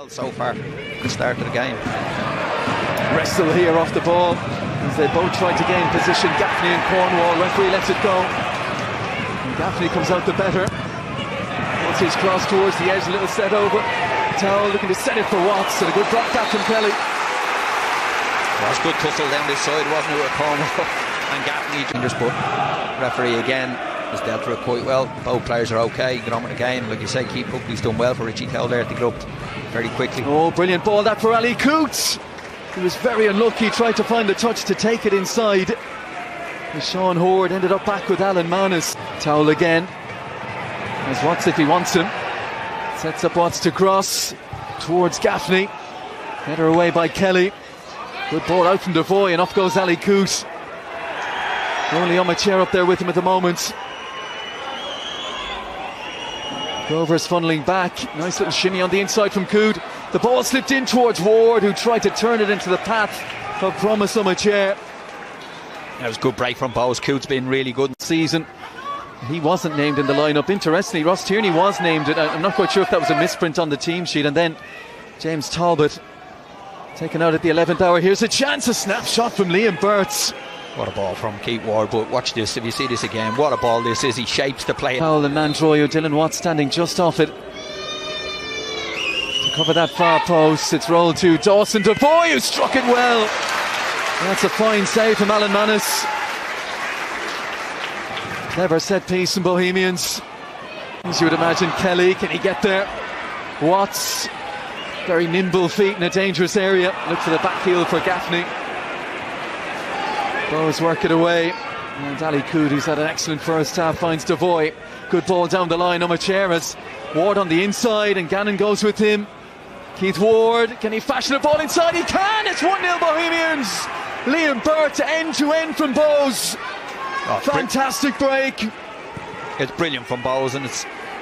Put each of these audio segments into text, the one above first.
Well, so far, the start of the game. Wrestle here off the ball as they both try to gain position. Gaffney and Cornwall, referee lets it go. And Gaffney comes out the better. What's his cross towards the edge, a little set over. Towell looking to set it for Watts, and a good drop back from Kelly. Well, it's good tussle down this side, wasn't it, with Cornwall and Gaffney. But referee again has dealt with it quite well. Both players are okay, get on with the game. Like you say, Keith Buckley's done well for Richie Towell there to get up very quickly. Oh, brilliant ball that for Ali Coots. He was very unlucky, tried to find the touch to take it inside. And Sean Horde ended up back with Alan Manus. Towell again. As Watts, if he wants him, sets up Watts to cross towards Gaffney. Header away by Kelly. Good ball out from Devoy, and off goes Ali Coots. Only on my chair up there with him at the moment. Rovers funneling back. Nice little shimmy on the inside from Cood. The ball slipped in towards Ward, who tried to turn it into the path of promise on my chair. That was a good break from Bowes. Cood's been really good Season. He wasn't named in the lineup. Interestingly, Ross Tierney was named. I'm not quite sure if that was a misprint on the team sheet. And then James Talbot taken out at the 11th hour. Here's a chance, a snapshot from Liam Burts. What a ball from Keith Ward, but watch this, if you see this again, what a ball this is. He shapes the play. Powell and Mandroy, Dylan Watts standing just off it to cover that far post. It's rolled to Dawson Devoy, who struck it well. That's a fine save from Alan Manus. Clever set piece from Bohemians. As you would imagine, Kelly, can he get there? Watts, very nimble feet in a dangerous area. Look for the backfield for Gaffney. Bowes work it away, and Ali Cood, who's had an excellent first half, finds Devoy. Good ball down the line on Macheras. Ward on the inside, and Gannon goes with him. Keith Ward, can he fashion a ball inside? He can! It's 1-0 Bohemians! Liam Burt end to end from Bowes. Oh, fantastic break. It's brilliant from Bowes, and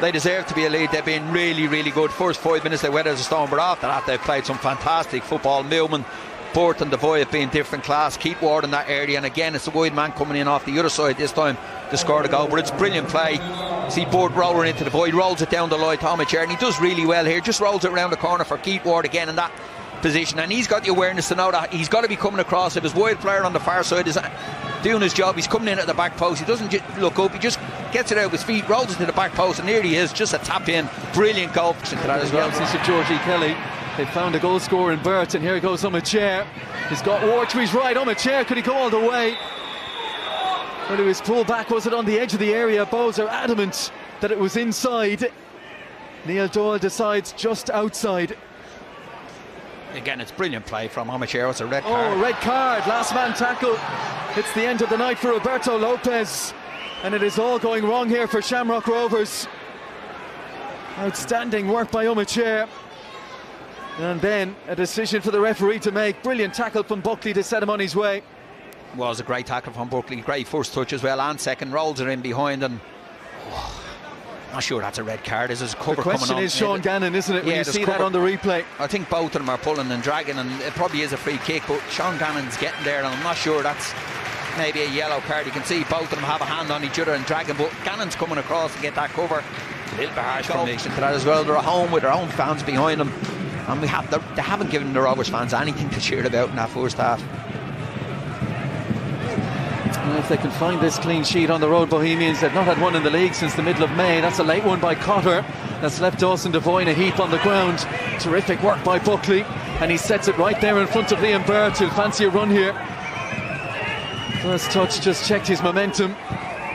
they deserve to be a lead. They've been really, really good. First 5 minutes they went as a stone, but after that they've played some fantastic football. Millman, Burt and Devoy have been different class. Keith Ward in that area, and again it's a wide man coming in off the other side this time to score the goal. But it's brilliant play. See Burt rolling into Devoy, rolls it down the line to Homichair, and he does really well here. Just rolls it around the corner for Keith Ward again in that position, and he's got the awareness to know that he's got to be coming across. If his wide player on the far side is doing his job, he's coming in at the back post. He doesn't look up, he just gets it out with his feet, rolls it to the back post, and here he is, just a tap in. Brilliant goal to that as well. Since Georgie Kelly, they found a goal scorer in Burt, and here he goes on a chair. He's got Ward to his right. On a chair, could he go all the way? But it was pulled back. Was it on the edge of the area? Bowes are adamant that it was inside. Neil Doyle decides just outside. Again, it's brilliant play from Homichair. It's a red card. Oh, red card, last man tackle. It's the end of the night for Roberto Lopez, and it is all going wrong here for Shamrock Rovers. Outstanding work by Homichair. And then a decision for the referee to make. Brilliant tackle from Buckley to set him on his way. Was a great tackle from Buckley. Great first touch as well, and second. Rolls it in behind, and not sure that's a red card. This is cover coming on. The question is Sean Gannon, isn't it, when you see that on the replay? I think both of them are pulling and dragging, and it probably is a free kick, but Sean Gannon's getting there, and I'm not sure that's maybe a yellow card. You can see both of them have a hand on each other and dragging, but Gannon's coming across to get that cover. A little bit harsh combination to that as well. They're at home with their own fans behind them, and they haven't given the Rovers fans anything to cheer about in that first half. And if they can find this clean sheet on the road, Bohemians, they've not had one in the league since the middle of May. That's a late one by Cotter. That's left Dawson Devoy in a heap on the ground. Terrific work by Buckley, and he sets it right there in front of Liam Burt, who'll fancy a run here. First touch just checked his momentum.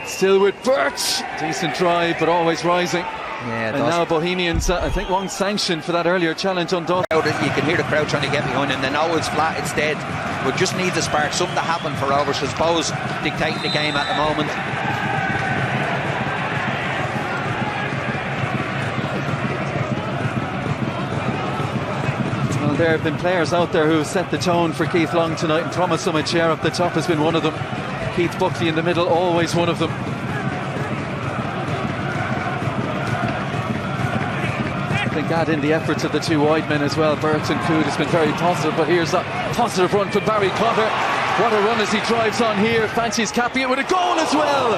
Still with Burt. Decent drive, but always rising. Yeah, and now Bohemians, I think, one sanction for that earlier challenge on Dawson. You can hear the crowd trying to get behind him. They know it's flat, it's dead, but just needs a spark, something to happen for Rovers, because Bowes dictating the game at the moment. Well, there have been players out there who have set the tone for Keith Long tonight, and Thomas Homichair up the top has been one of them. Keith Buckley in the middle, always one of them. I think add in the efforts of the two wide men as well. Burt and Cood has been very positive, but here's a positive run from Barry Cotter. What a run as he drives on here. Fancies capping it with a goal as well.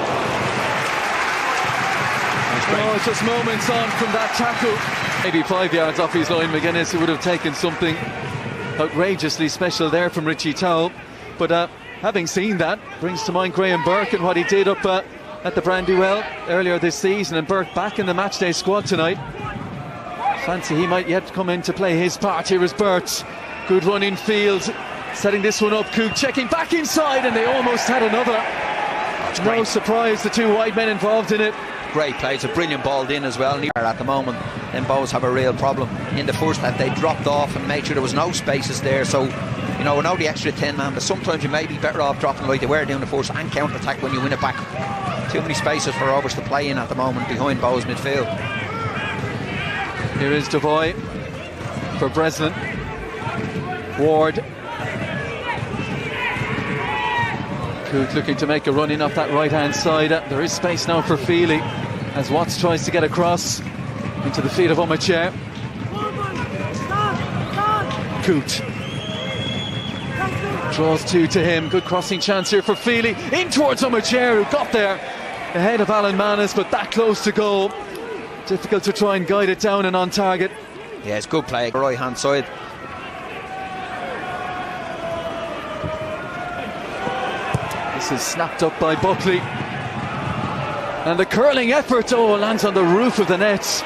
Oh, just moments on from that tackle. Maybe 5 yards off his line, McGuinness, who would have taken something outrageously special there from Richie Towell. But having seen that, brings to mind Graham Burke and what he did up at the Brandywell earlier this season, and Burke back in the matchday squad tonight. Fancy he might yet come in to play his part. Here is Burt, good run in field, setting this one up. Cook checking back inside, and they almost had another. No surprise, the two wide men involved in it. Great play, it's a brilliant ball in as well. And at the moment, then Bows have a real problem. In the first half, they dropped off and made sure there was no spaces there. So, you know, without the extra 10 man, but sometimes you may be better off dropping like they were down the first and counter attack when you win it back. Too many spaces for Rovers to play in at the moment behind Bows midfield. Here is Devoy for Breslin. Ward. Cook looking to make a run in off that right hand side. There is space now for Feely as Watts tries to get across into the feet of Omacher. Coote draws two to him. Good crossing chance here for Feely. In towards Omacher, who got there ahead of Alan Manus, but that close to goal. Difficult to try and guide it down and on target. Yeah, it's good play, right hand side. This is snapped up by Buckley. And the curling effort, lands on the roof of the net.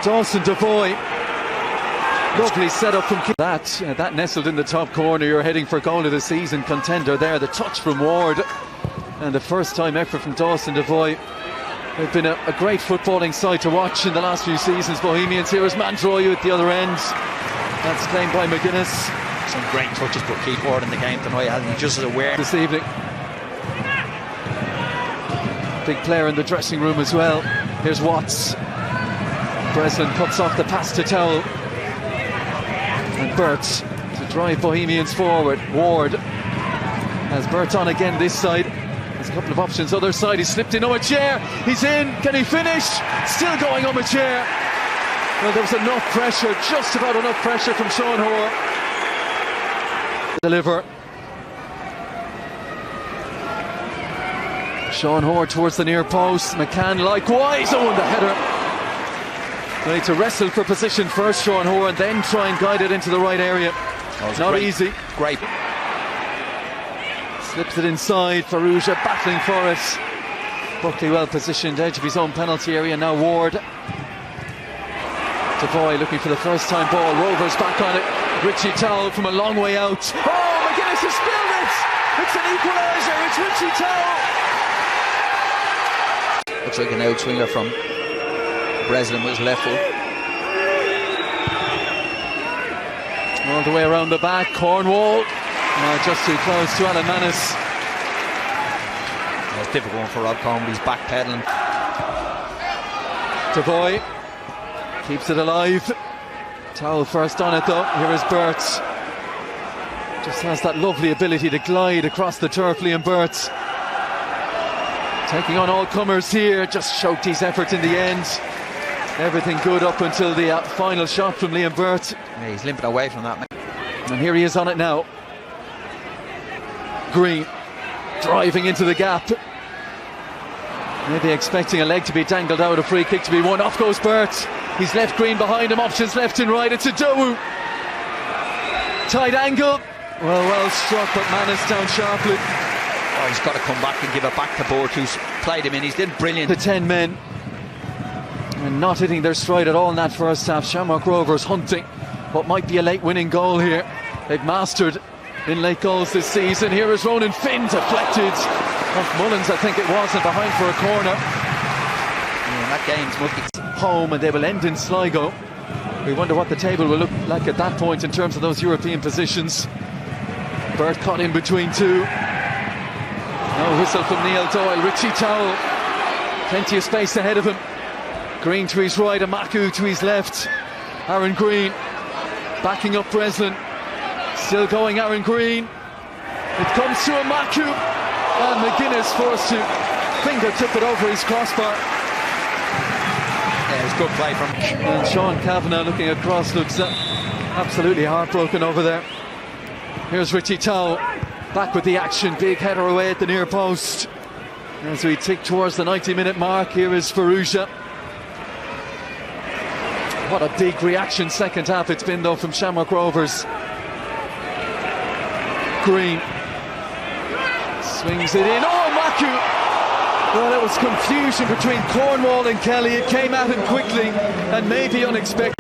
Dawson Devoy. Lovely setup from that nestled in the top corner. You're heading for goal of the season contender there. The touch from Ward. And the first time effort from Dawson Devoy. They've been a great footballing side to watch in the last few seasons. Bohemians. Here is Mandroyu at the other end. That's claimed by McGuinness. Some great touches, but keep Ward in the game tonight, hasn't he? Just as aware this evening. Big player in the dressing room as well. Here's Watts. Breslin cuts off the pass to Towell. And Burt to drive Bohemians forward. Ward has Burt on again this side. There's a couple of options. Other side, he slipped in Omacher. He's in. Can he finish? Still going Omacher. Well, there was enough pressure, just about enough pressure from Sean Hoare. Deliver. Sean Hoare towards the near post. McCann likewise. Oh, and the header. They need to wrestle for position first, Sean Hoare, and then try and guide it into the right area. Not easy. Great. Slips it inside. Farrugia battling for it. Buckley well positioned, edge of his own penalty area. Now Ward. Devoy looking for the first time ball. Rovers back on it. Richie Towell from a long way out. Oh, McGuinness has spilled it. It's an equaliser. It's Richie Towell. Looks like an outswinger from Breslin with his left foot. All the way around the back. Cornwall. Just too close to Alan Manus. It's difficult one for Rob Coleman. He's back pedalling. Devoy keeps it alive. Towell first on it though. Here is Burt. Just has that lovely ability to glide across the turf, Liam Burt. Taking on all comers here. Just choked his effort in the end. Everything good up until the final shot from Liam Burt. Yeah, he's limping away from that. And here he is on it now. Green driving into the gap. Maybe expecting a leg to be dangled out, a free kick to be won. Off goes Burt. He's left Green behind him. Options left and right. It's a Dowu. Tight angle. Well struck, but Manus down sharply. Oh, he's got to come back and give it back to Burt, who's played him in. He's did brilliant. The 10 men. And not hitting their stride at all in that first half. Shamrock Rovers hunting what might be a late winning goal here. They've mastered in late goals this season. Here is Ronan Finn, deflected off Mullins, I think it was, and behind for a corner. Yeah, that game's mucky. Home, and they will end in Sligo. We wonder what the table will look like at that point in terms of those European positions. Burt caught in between two. No whistle from Neil Doyle. Richie Towell, plenty of space ahead of him. Green to his right, Amaku to his left. Aaron Green backing up Breslin. Still going Aaron Green. It comes to Amaku, and McGuinness forced to fingertip it over his crossbar. Yeah, it's good play from. And Sean Kavanagh looking across looks absolutely heartbroken over there. Here's Richie Towell back with the action. Big header away at the near post. As we tick towards the 90-minute mark, here is Farrugia. What a big reaction second half it's been though from Shamrock Rovers. Green swings it in. Oh, Maku! Well, it was confusion between Cornwall and Kelly. It came at him quickly and maybe unexpected.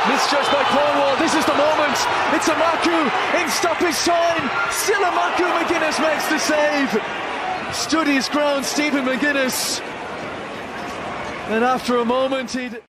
Misjudged by Cornwall. This is the moment. It's a Maku in stoppage time. Still a Maku. McGuinness makes the save. Stood his ground, Stephen McGuinness. And after a moment, he'd